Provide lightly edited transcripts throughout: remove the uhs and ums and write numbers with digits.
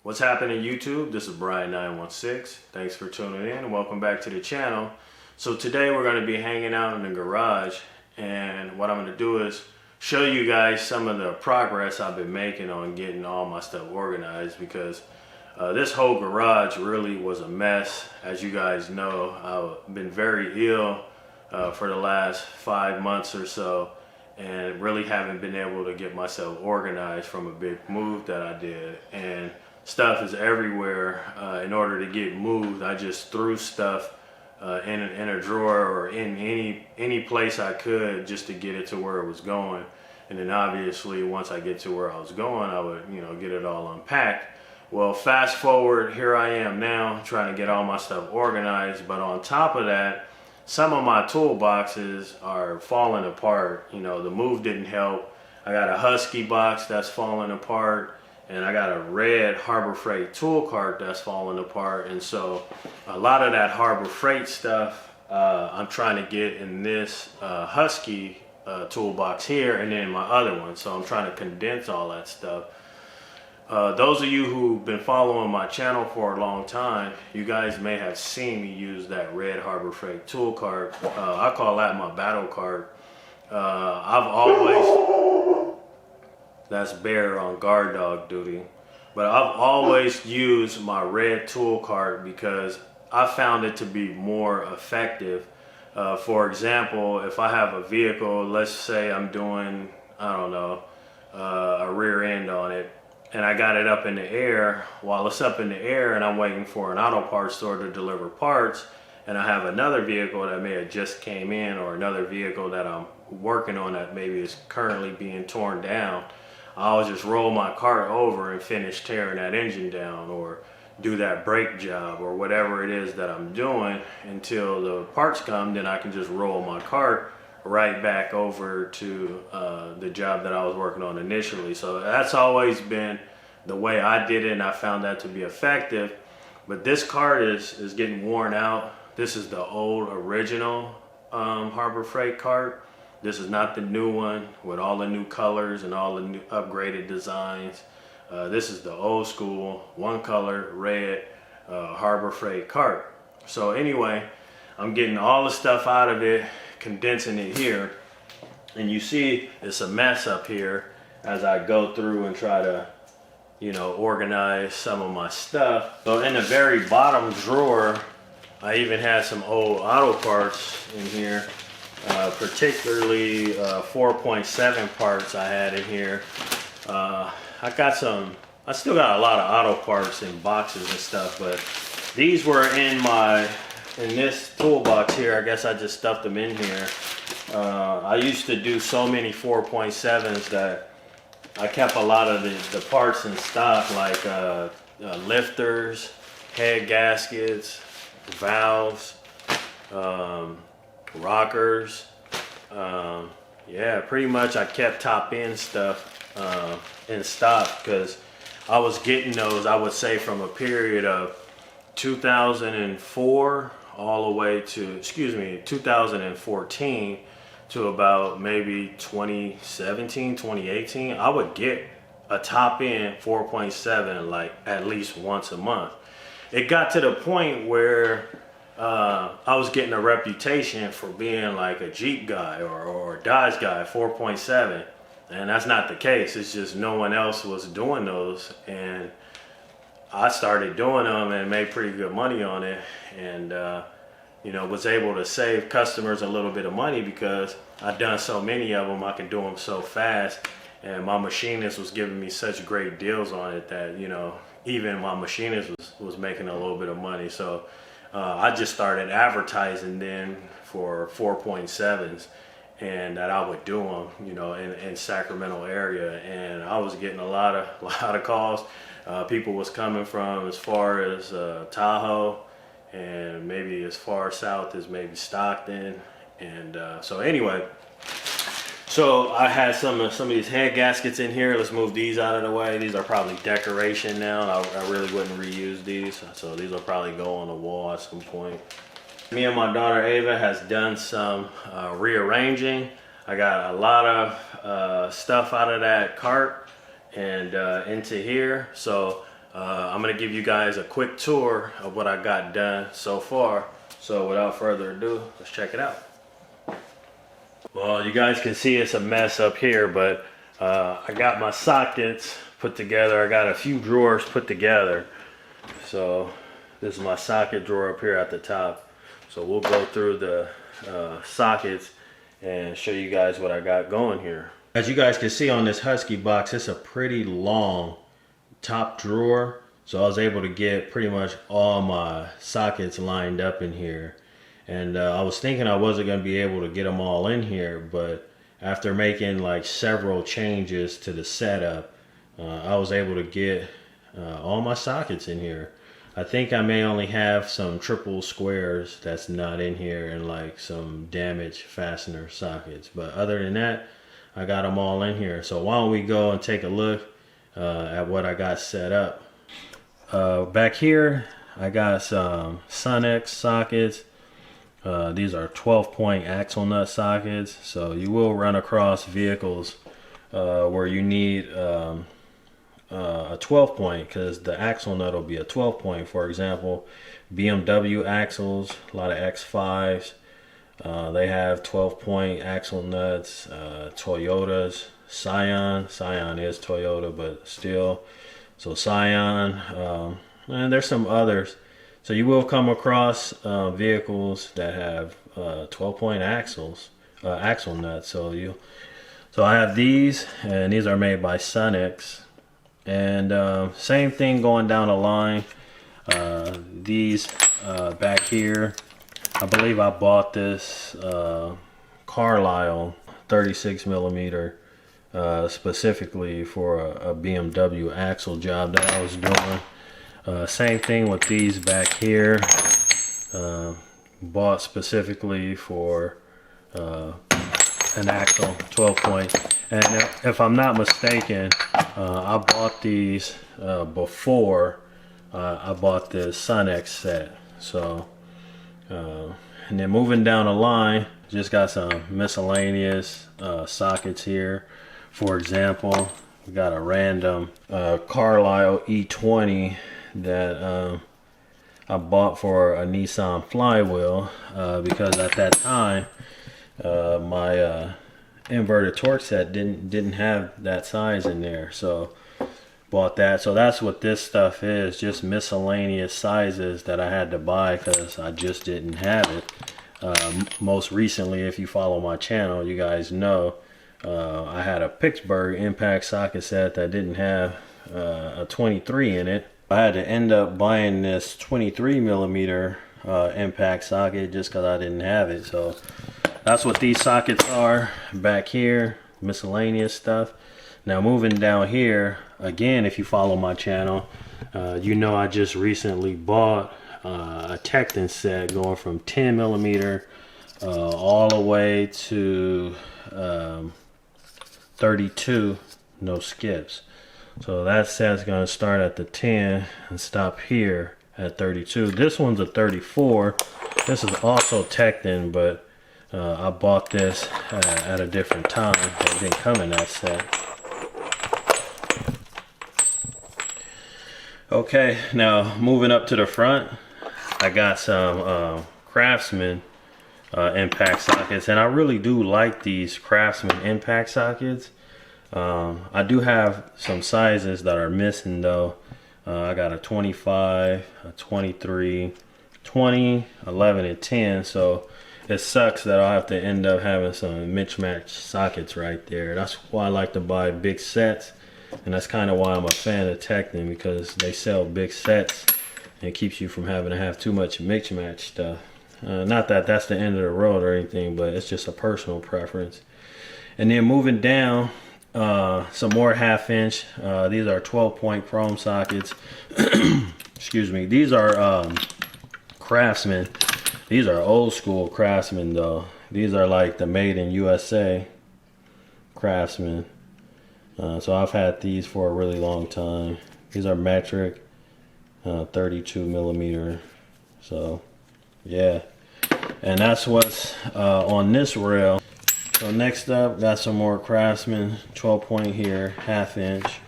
What's happening, YouTube? This is Brian916. Thanks for tuning in and welcome back to the channel. So today we're going to be hanging out in the garage, and what I'm going to do is show you guys some of the progress I've been making on getting all my stuff organized, because this whole garage really was a mess. As you guys know, I've been very ill for the last 5 months or so, and really haven't been able to get myself organized from a big move that I did. And stuff is everywhere. In order to get moved, I just threw stuff in a drawer or in any place I could just to get it to where it was going. And then obviously once I get to where I was going, I would, get it all unpacked. Well, fast forward, here I am now trying to get all my stuff organized, but on top of that, some of my toolboxes are falling apart. The move didn't help. I got a Husky box that's falling apart, and I got a red Harbor Freight tool cart that's falling apart. And so a lot of that Harbor Freight stuff I'm trying to get in this Husky toolbox here, and then my other one. So I'm trying to condense all that stuff. Those of you who've been following my channel for a long time, you guys may have seen me use that red Harbor Freight tool cart. I call that my battle cart. That's Bear on guard dog duty. But I've always used my red tool cart because I found it to be more effective. For example, if I have a vehicle, let's say I'm doing, a rear end on it, and I got it up in the air. While it's up in the air and I'm waiting for an auto parts store to deliver parts, and I have another vehicle that may have just came in, or another vehicle that I'm working on that maybe is currently being torn down, I'll just roll my cart over and finish tearing that engine down, or do that brake job, or whatever it is that I'm doing until the parts come. Then I can just roll my cart right back over to the job that I was working on initially. So that's always been the way I did it, and I found that to be effective. But this cart is getting worn out. This is the old original Harbor Freight cart. This is not the new one with all the new colors and all the new upgraded designs. This is the old school, one color, red Harbor Freight cart. So anyway, I'm getting all the stuff out of it, condensing it here, and you see it's a mess up here as I go through and try to organize some of my stuff. So in the very bottom drawer, I even had some old auto parts in here, particularly 4.7 parts I had in here. I still got a lot of auto parts in boxes and stuff, but these were in this toolbox here. I guess I just stuffed them in here. I used to do so many 4.7s that I kept a lot of the parts in stock, like lifters, head gaskets, valves, rockers. Yeah, pretty much I kept top end stuff in stock, because I was getting those, I would say, from a period of 2004 all the way to 2014 to about maybe 2017, 2018. I would get a top end 4.7 like at least once a month. It got to the point where I was getting a reputation for being like a Jeep guy or a Dodge guy, 4.7, and that's not the case. It's just no one else was doing those, and I started doing them and made pretty good money on it, and was able to save customers a little bit of money because I've done so many of them. I could do them so fast, and my machinist was giving me such great deals on it that even my machinist was making a little bit of money. So I just started advertising then for 4.7s, and that I would do them in Sacramento area, and I was getting a lot of calls. People was coming from as far as Tahoe, and maybe as far south as maybe Stockton. And so anyway, so I had some of these head gaskets in here. Let's move these out of the way. These are probably decoration now. I really wouldn't reuse these, so these will probably go on the wall at some point. Me and my daughter Ava has done some rearranging. I got a lot of stuff out of that cart and into here. So I'm gonna give you guys a quick tour of what I got done so far. So without further ado, let's check it out. Well, you guys can see it's a mess up here, but I got my sockets put together. I got a few drawers put together. So this is my socket drawer up here at the top. So we'll go through the sockets and show you guys what I got going here. As you guys can see on this Husky box, it's a pretty long top drawer. So I was able to get pretty much all my sockets lined up in here. And I was thinking I wasn't going to be able to get them all in here, but after making like several changes to the setup, I was able to get all my sockets in here. I think I may only have some triple squares that's not in here and like some damaged fastener sockets. But other than that, I got them all in here. So why don't we go and take a look at what I got set up. Back here, I got some Sunex sockets. These are 12-point axle nut sockets. So you will run across vehicles where you need a 12-point because the axle nut will be a 12-point. For example, BMW axles, a lot of X5s, they have 12-point axle nuts. Toyotas, Scion is Toyota, but still. So Scion, and there's some others. So you will come across vehicles that have 12-point axle nuts. So I have these, and these are made by Sunex. And same thing going down the line. These back here, I believe I bought this Lisle 36 millimeter specifically for a BMW axle job that I was doing. Same thing with these back here. Bought specifically for an axle 12-point. And if I'm not mistaken, I bought these before I bought this Sunex set. So, and then moving down the line, just got some miscellaneous sockets here. For example, we got a random Lisle E20 that I bought for a Nissan flywheel because at that time my inverted torque set didn't have that size in there, so bought that. So that's what this stuff is, just miscellaneous sizes that I had to buy because I just didn't have it. Most recently, if you follow my channel, you guys know I had a Pittsburgh impact socket set that didn't have a 23 in it. I had to end up buying this 23 millimeter impact socket just because I didn't have it. So that's what these sockets are back here, miscellaneous stuff. Now moving down here, again, if you follow my channel, you know I just recently bought a TEKTON set going from 10 millimeter all the way to 32, no skips. So that set's gonna start at the 10 and stop here at 32. This one's a 34. This is also TEKTON, but I bought this at a different time. It didn't come in that set. Okay, now moving up to the front, I got some Craftsman impact sockets, and I really do like these Craftsman impact sockets. I do have some sizes that are missing though. I got a 25, a 23, 20, 11, and 10. So it sucks that I'll have to end up having some mismatched sockets right there. That's why I like to buy big sets. And that's kind of why I'm a fan of TEKTON, because they sell big sets and it keeps you from having to have too much mix-match stuff. Not that that's the end of the road or anything, but it's just a personal preference. And then moving down, some more 1/2 inch. These are 12-point chrome sockets. Excuse me. These are Craftsman. These are old school Craftsman though. These are like the made in USA Craftsman. So I've had these for a really long time. These are metric, 32 millimeter. So yeah, and that's what's on this rail. So next up, got some more Craftsman 12-point here, 1/2 inch.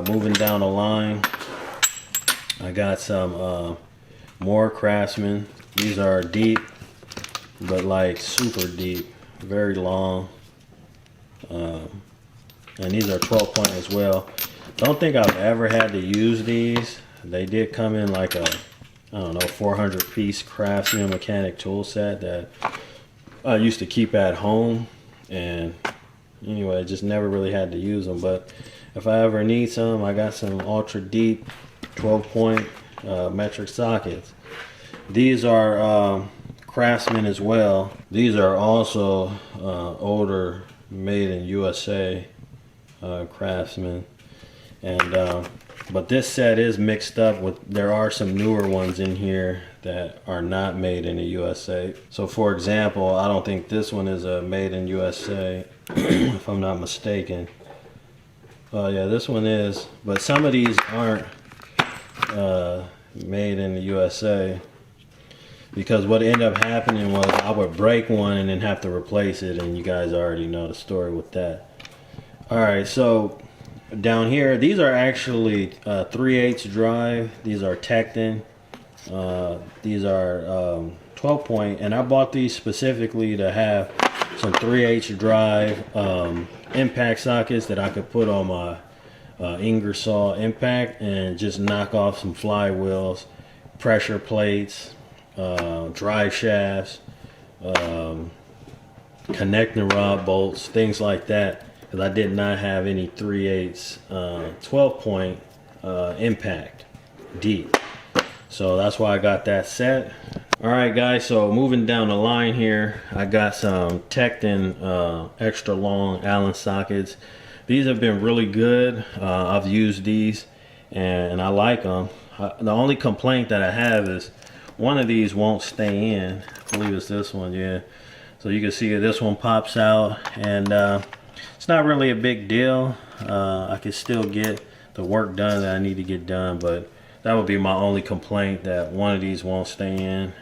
Moving down the line, I got some more Craftsman. These are deep, but like super deep, very long. And these are 12 point as well. Don't think I've ever had to use these. They did come in like a, I don't know, 400 piece Craftsman mechanic tool set that I used to keep at home. And anyway, just never really had to use them. But if I ever need some, I got some ultra deep 12 point metric sockets. These are Craftsman as well. These are also older, made in USA Craftsman. And but this set is mixed up with, there are some newer ones in here that are not made in the USA. So for example, I don't think this one is a made in USA if I'm not mistaken. Yeah, this one is, but some of these aren't made in the USA, because what ended up happening was I would break one and then have to replace it, and you guys already know the story with that. Alright, so down here, these are actually 3/8 drive. These are TEKTON. These are 12 point, and I bought these specifically to have some 3/8 drive impact sockets that I could put on my Ingersoll impact and just knock off some flywheels, pressure plates, drive shafts, connecting rod bolts, things like that. Because I did not have any 3/8 12 point impact deep. So that's why I got that set. Alright guys, so moving down the line here, I got some TEKTON extra long Allen sockets. These have been really good. I've used these and I like them. The only complaint that I have is one of these won't stay in. I believe it's this one, yeah. So you can see this one pops out, and it's not really a big deal. I can still get the work done that I need to get done, but that would be my only complaint, that one of these won't stay in.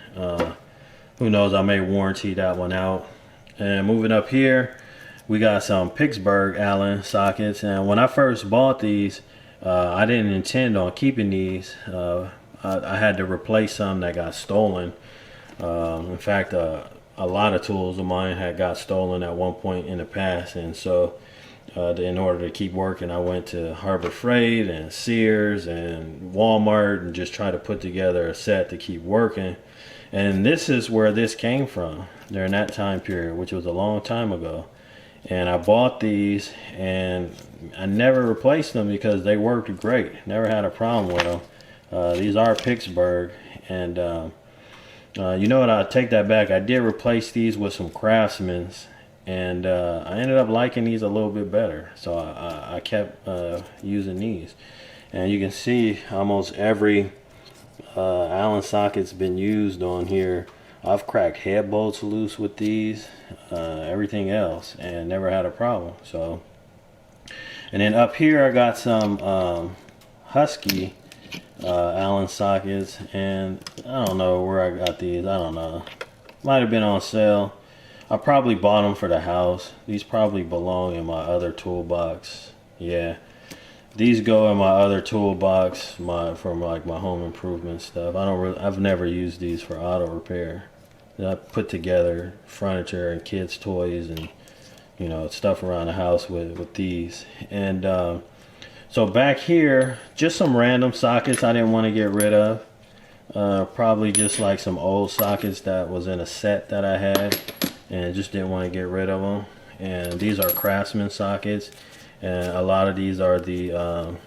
Who knows, I may warranty that one out. And moving up here, we got some Pittsburgh Allen sockets. And when I first bought these, I didn't intend on keeping these. I had to replace some that got stolen. In fact, a lot of tools of mine had got stolen at one point in the past, and so in order to keep working, I went to Harbor Freight and Sears and Walmart and just tried to put together a set to keep working. And this is where this came from during that time period, which was a long time ago. And I bought these and I never replaced them because they worked great. Never had a problem with them. These are Pittsburgh, and you know what, I'll take that back. I did replace these with some Craftsmans, and I ended up liking these a little bit better. So I kept using these. And you can see almost every Allen socket's been used on here. I've cracked head bolts loose with these, everything else, and never had a problem. So, and then up here I got some Husky Allen sockets, and I don't know where I got these. I don't know, might have been on sale. I probably bought them for the house. These probably belong in my other toolbox. Yeah, these go in my other toolbox, from like my home improvement stuff. I've never used these for auto repair. I put together furniture and kids' toys and, you know, stuff around the house with these. And so back here, just some random sockets I didn't want to get rid of. Probably just like some old sockets that was in a set that I had, and just didn't want to get rid of them. And these are Craftsman sockets, and a lot of these are the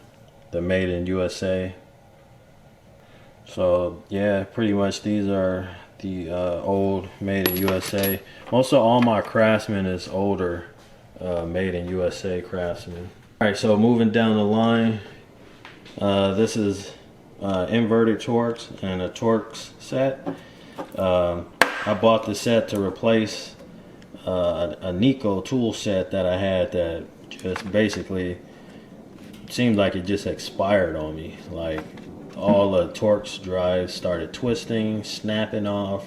made in USA. So yeah, pretty much these are the old made in USA. Most of all my Craftsman is older made in USA Craftsman. Alright, so moving down the line, this is inverted Torx and a Torx set. I bought the set to replace a Nico tool set that I had that just basically seemed like it just expired on me. Like, all the Torx drives started twisting, snapping off,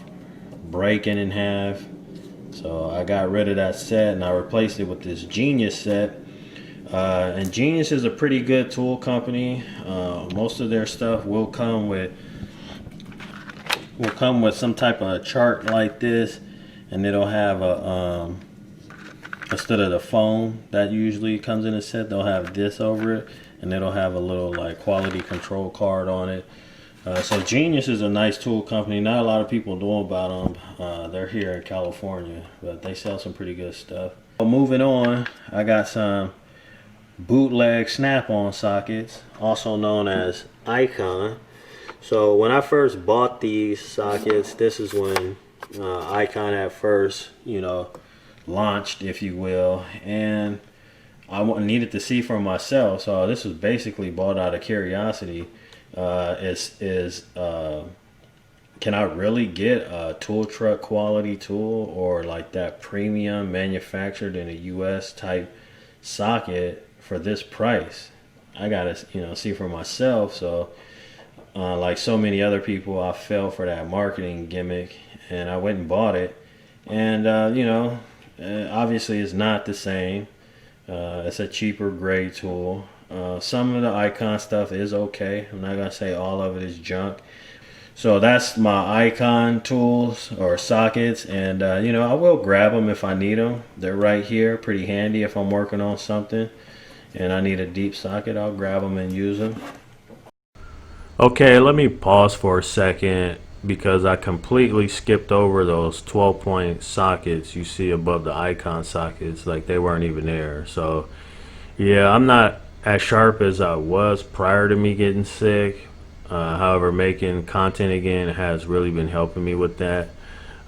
breaking in half. So I got rid of that set and I replaced it with this Genius set. And Genius is a pretty good tool company. Most of their stuff will come with some type of chart like this, and it'll have a instead of the foam that usually comes in a set, they'll have this over it, and it'll have a little like quality control card on it. So Genius is a nice tool company. Not a lot of people know about them. They're here in California, but they sell some pretty good stuff. So moving on, I got some Bootleg snap-on sockets, also known as Icon. So when I first bought these sockets, this is when Icon at first, launched, if you will, and I needed to see for myself. So this was basically bought out of curiosity. Can I really get a tool truck quality tool, or like that premium manufactured in a US type socket for this price? I gotta see for myself. So like so many other people, I fell for that marketing gimmick and I went and bought it. And obviously it's not the same. It's a cheaper grade tool. Some of the Icon stuff is okay. I'm not gonna say all of it is junk. So that's my Icon tools or sockets, and I will grab them if I need them. They're right here, pretty handy if I'm working on something and I need a deep socket. I'll grab them and use them. Okay, let me pause for a second because I completely skipped over those 12-point sockets you see above the Icon sockets, like they weren't even there. So yeah, I'm not as sharp as I was prior to me getting sick. However, making content again has really been helping me with that.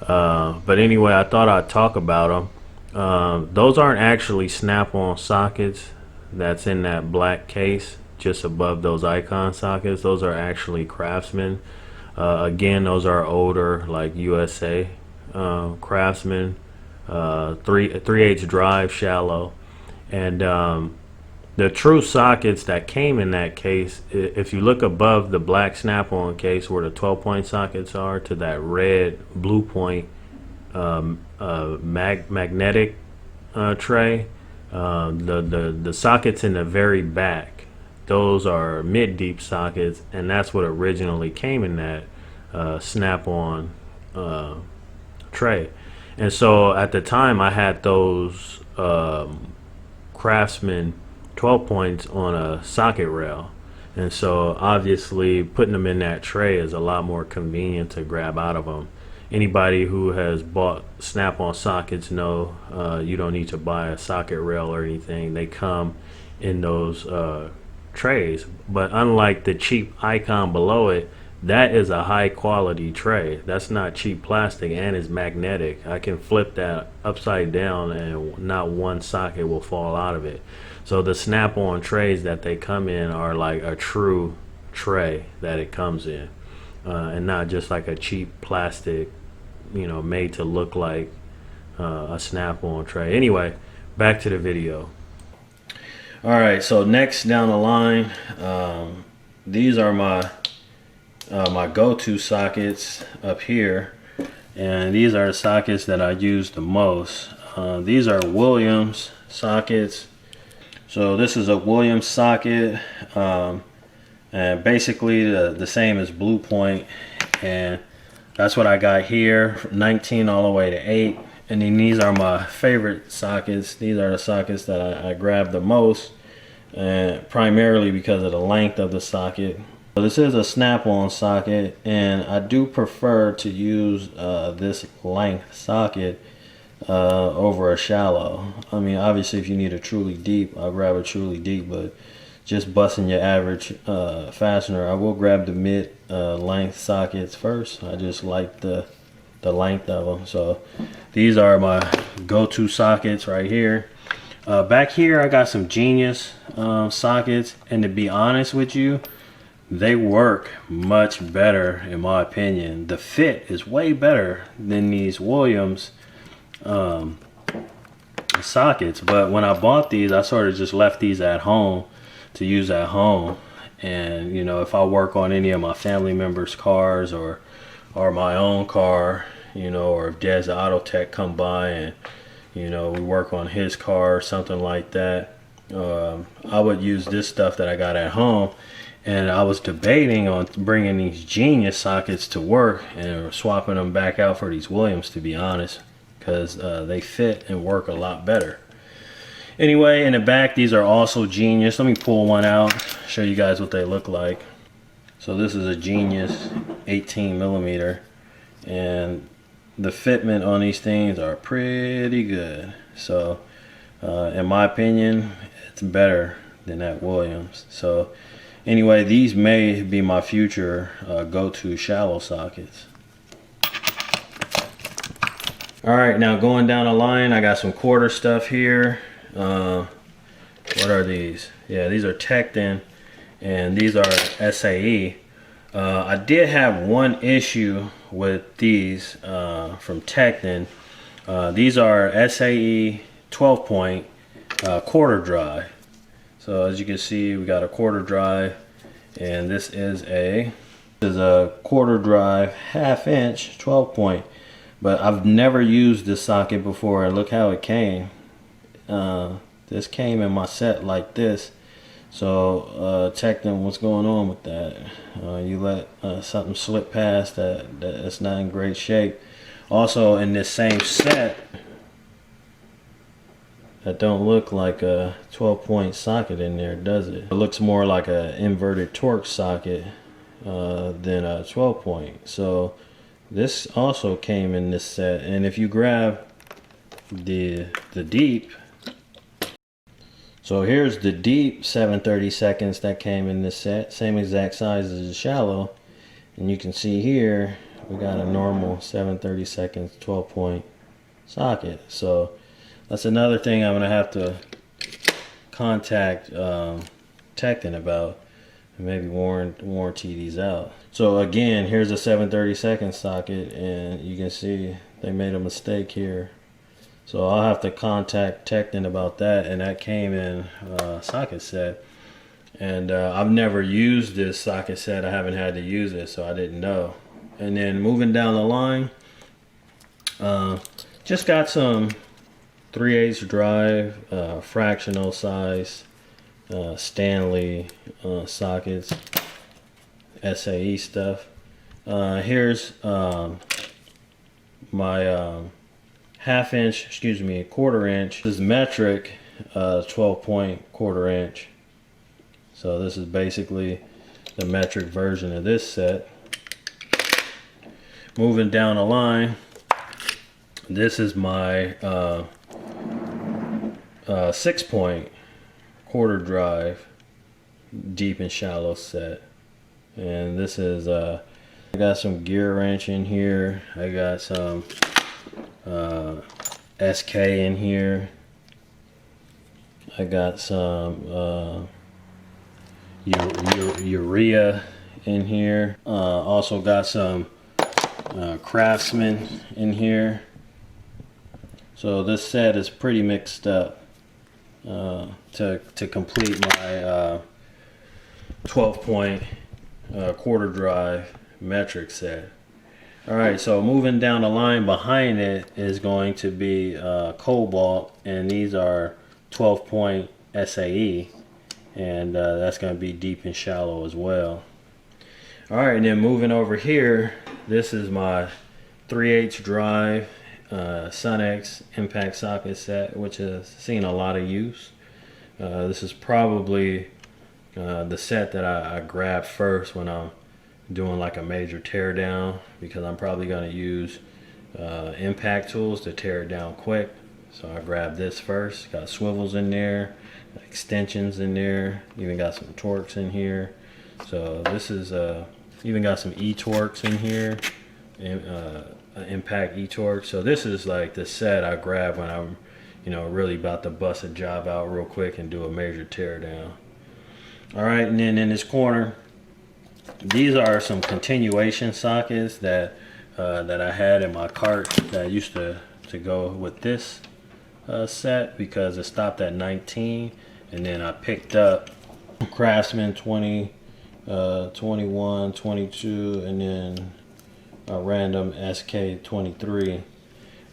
But anyway, I thought I'd talk about them. Those aren't actually snap-on sockets that's in that black case just above those Icon sockets. Those are actually Craftsman. Again, those are older, like USA Craftsman, 3/8 drive, shallow. And the true sockets that came in that case, if you look above the black snap-on case where the 12-point sockets are, to that red blue point magnetic tray, the sockets in the very back, those are mid-deep sockets, and that's what originally came in that snap-on tray. And so at the time I had those Craftsman 12 points on a socket rail, and so obviously putting them in that tray is a lot more convenient to grab out of them. Anybody who has bought snap-on sockets know you don't need to buy a socket rail or anything. They come in those trays. But unlike the cheap Icon below it, that is a high quality tray. That's not cheap plastic, and it's magnetic. I can flip that upside down and not one socket will fall out of it. So the snap-on trays that they come in are like a true tray that it comes in, and not just like a cheap plastic, made to look like a snap-on tray. Anyway, back to the video. All right, so next down the line, these are my go-to sockets up here, and these are the sockets that I use the most. These are Williams sockets. So this is a Williams socket, and basically the same as Blue Point, and that's what I got here, 19 all the way to 8. And then these are my favorite sockets. These are the sockets that I grab the most, and primarily because of the length of the socket. So this is a snap-on socket, and I do prefer to use this length socket over a shallow. I mean, obviously if you need a truly deep, I'll grab a truly deep, but just busting your average fastener, I will grab the mid length sockets first. I just like the length of them. So these are my go-to sockets right here. Back here I got some Genius sockets, and to be honest with you, they work much better in my opinion. The fit is way better than these Williams sockets, but when I bought these, I sort of just left these at home to use at home. And if I work on any of my family members' cars or my own car, or if Des Auto Tech come by and we work on his car or something like that, I would use this stuff that I got at home, and I was debating on bringing these Genius sockets to work and swapping them back out for these Williams, to be honest, because they fit and work a lot better. Anyway, in the back, these are also Genius. Let me pull one out, show you guys what they look like. So this is a Genius 18 millimeter, and the fitment on these things are pretty good. So in my opinion, it's better than that Williams. So anyway, these may be my future go-to shallow sockets. All right, now going down the line, I got some quarter stuff here. What are these? Yeah, these are TEKTON, and these are SAE. I did have one issue with these from TEKTON. These are SAE 12 point quarter drive. So as you can see, we got a quarter drive, and this is a quarter drive 1/2 inch 12 point. But I've never used this socket before, and look how it came. This came in my set like this. So TEKTON, what's going on with that? You let something slip past that's not in great shape. Also in this same set, that don't look like a 12 point socket in there, does it? It looks more like an inverted torque socket than a 12 point. So this also came in this set, and if you grab the deep, so here's the deep 7/32 that came in this set, same exact size as the shallow, and you can see here we got a normal 7/32 12 point socket. So that's another thing I'm gonna have to contact TEKTON about, and maybe warranty these out. So again, here's a 7/32 socket, and you can see they made a mistake here. So I'll have to contact TEKTON about that, and that came in socket set. And I've never used this socket set. I haven't had to use it, so I didn't know. And then moving down the line, just got some 3/8 drive, fractional size Stanley sockets, SAE stuff. Here's my 1/2 inch, excuse me, 1/4 inch. This is metric 12 point 1/4 inch. So this is basically the metric version of this set. Moving down the line, this is my 6 point 1/4 drive deep and shallow set. And this is I got some gear wrench in here. I got some SK in here. I got some urea in here. Also got some Craftsman in here. So this set is pretty mixed up to complete my 12 point 1/4 drive metric set. Alright, so moving down the line behind it is going to be Cobalt, and these are 12 point SAE, and that's going to be deep and shallow as well. Alright, and then moving over here, this is my 3/8 drive Sunex impact socket set, which has seen a lot of use. This is probably the set that I grab first when I'm doing like a major tear down, because I'm probably going to use impact tools to tear it down quick. So I grabbed this first. Got swivels in there, extensions in there, even got some torques in here. So this is even got some e-torques in here, impact e-torque. So this is like the set I grab when I'm really about to bust a job out real quick and do a major tear down. All right, and then in this corner, these are some continuation sockets that I had in my cart that used to go with this set, because it stopped at 19, and then I picked up Craftsman 20, 21, 22, and then a random SK 23.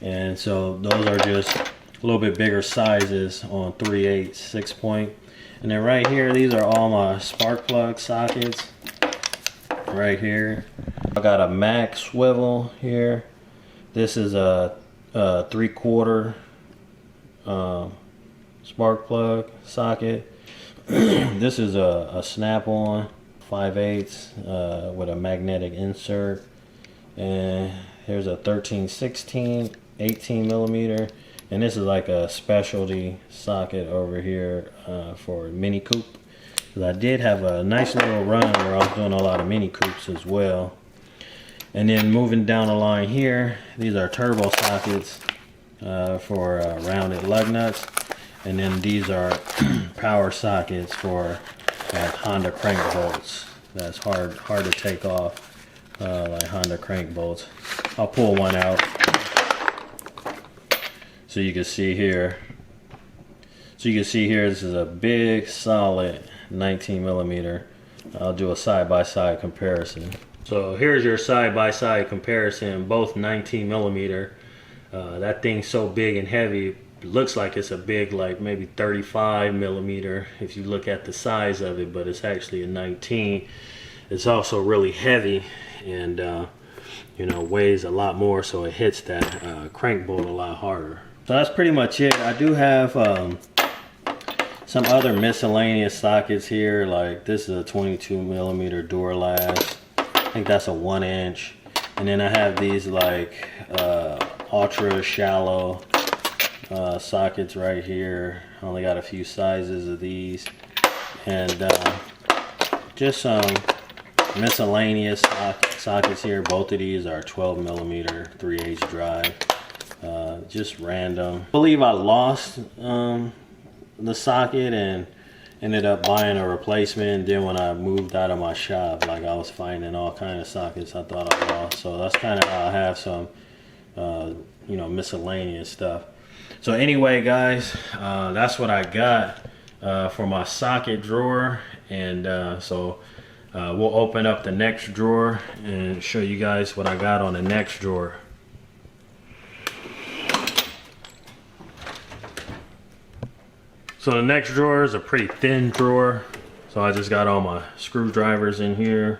And so those are just a little bit bigger sizes on 3/8 6-point. And then right here, these are all my spark plug sockets right here. I got a Mac swivel here. This is a 3/4 spark plug socket. This is a snap-on 5/8 with a magnetic insert. And here's a 13/16 18 millimeter. And this is like a specialty socket over here for Mini Coupe. I did have a nice little run where I was doing a lot of Mini Coupes as well. And then moving down the line here, these are turbo sockets for rounded lug nuts. And then these are power sockets for Honda crank bolts. That's hard to take off, like Honda crank bolts. I'll pull one out so you can see here. This is a big solid 19 millimeter. I'll do a side-by-side comparison. So here's your side-by-side comparison, both 19 millimeter. That thing's so big and heavy, it looks like it's a big, like maybe 35 millimeter if you look at the size of it, but it's actually a 19. It's also really heavy and you know, weighs a lot more, so it hits that crank bolt a lot harder. So that's pretty much it. I do have some other miscellaneous sockets here, like this is a 22 millimeter Duralast. I think that's a 1-inch. And then I have these like ultra shallow sockets right here. I only got a few sizes of these. And just some miscellaneous sockets here. Both of these are 12 millimeter 3/8 drive. Just random. I believe I lost the socket and ended up buying a replacement. Then when I moved out of my shop, like I was finding all kind of sockets I thought I lost. So that's kind of how I have some you know, miscellaneous stuff. So anyway guys, that's what I got for my socket drawer. And so we'll open up the next drawer and show you guys what I got on the next drawer. So the next drawer is a pretty thin drawer. So I just got all my screwdrivers in here.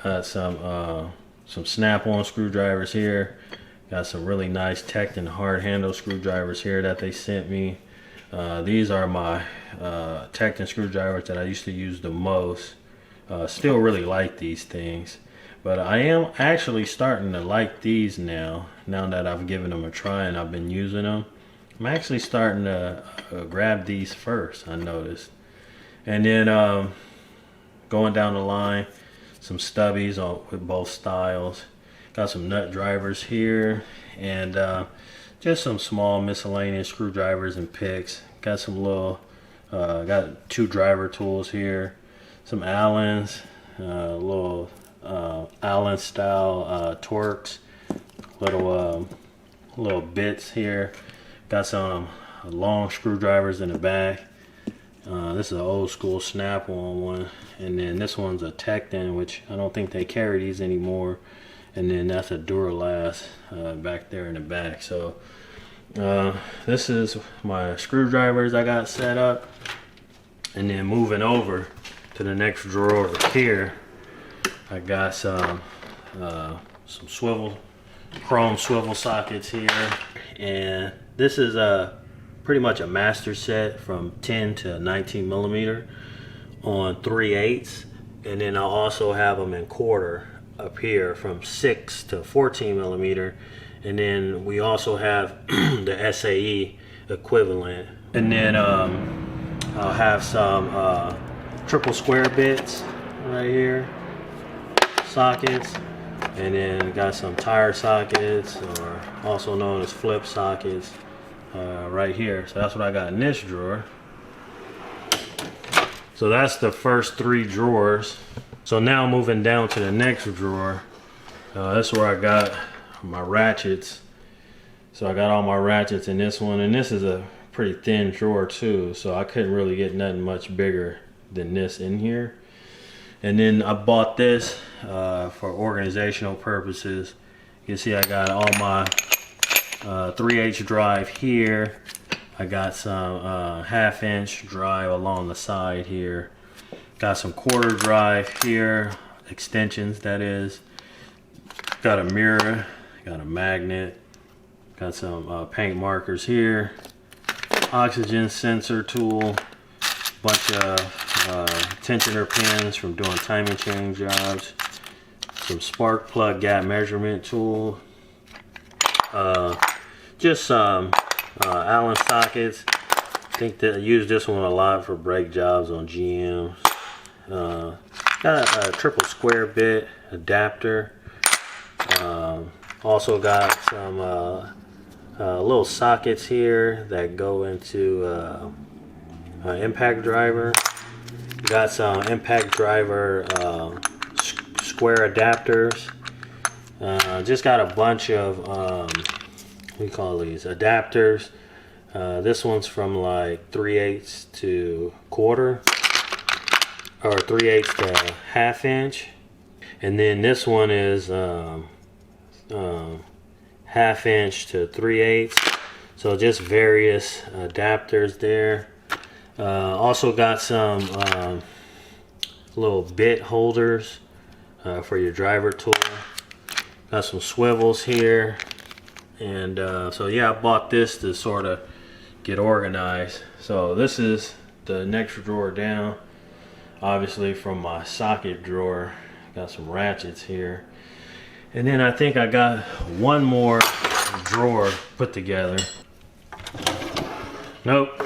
Got some snap-on screwdrivers here. Got some really nice TEKTON hard handle screwdrivers here that they sent me. These are my TEKTON screwdrivers that I used to use the most. Still really like these things. But I am actually starting to like these now that I've given them a try and I've been using them. I'm actually starting to grab these first, I noticed. And then going down the line, some stubbies with both styles. Got some nut drivers here, and just some small miscellaneous screwdrivers and picks. Got some little, got 2 driver tools here. Some Allens, little Allen style Torx. Little bits here. Got some long screwdrivers in the back. This is an old school snap-on one, and then this one's a TEKTON, which I don't think they carry these anymore. And then that's a Duralast back there in the back. So this is my screwdrivers I got set up. And then moving over to the next drawer over here, I got some chrome swivel sockets here. And this is pretty much a master set from 10 to 19 millimeter on 3/8. And then I also have them in quarter up here from 6 to 14 millimeter. And then we also have the SAE equivalent. And then I'll have some triple square bits right here, sockets. And then got some tire sockets, or also known as flip sockets, right here. So that's what I got in this drawer. So that's the first 3 drawers. So now moving down to the next drawer, that's where I got my ratchets. So I got all my ratchets in this one, and this is a pretty thin drawer too, so I couldn't really get nothing much bigger than this in here. And then I bought this for organizational purposes. You can see I got all my 3/8 drive here. I got some 1/2" drive along the side here. Got some 1/4 drive here, extensions that is. Got a mirror, got a magnet, got some paint markers here. Oxygen sensor tool, bunch of tensioner pins from doing timing chain jobs. Some spark plug gap measurement tool. Just some Allen sockets. I think that I use this one a lot for brake jobs on GMs. Got a triple square bit adapter. Also got some little sockets here that go into impact driver. Got some impact driver square adapters. Just got a bunch of what do you call these, adapters. This one's from like 3/8 to 1/4, or 3/8 to 1/2", and then this one is 1/2" to 3/8. So just various adapters there. Also got some little bit holders for your driver tool. Got some swivels here, and so yeah, I bought this to sort of get organized. So this is the next drawer down, obviously from my socket drawer. Got some ratchets here, and then I think I got one more drawer put together. Nope,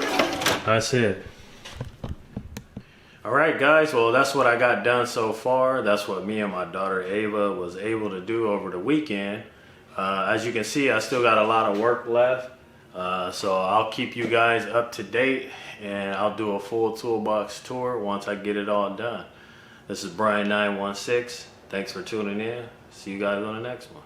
that's it. Alright guys, well that's what I got done so far. That's what me and my daughter Ava was able to do over the weekend. As you can see, I still got a lot of work left. So I'll keep you guys up to date, and I'll do a full toolbox tour once I get it all done. This is Brian 916. Thanks for tuning in. See you guys on the next one.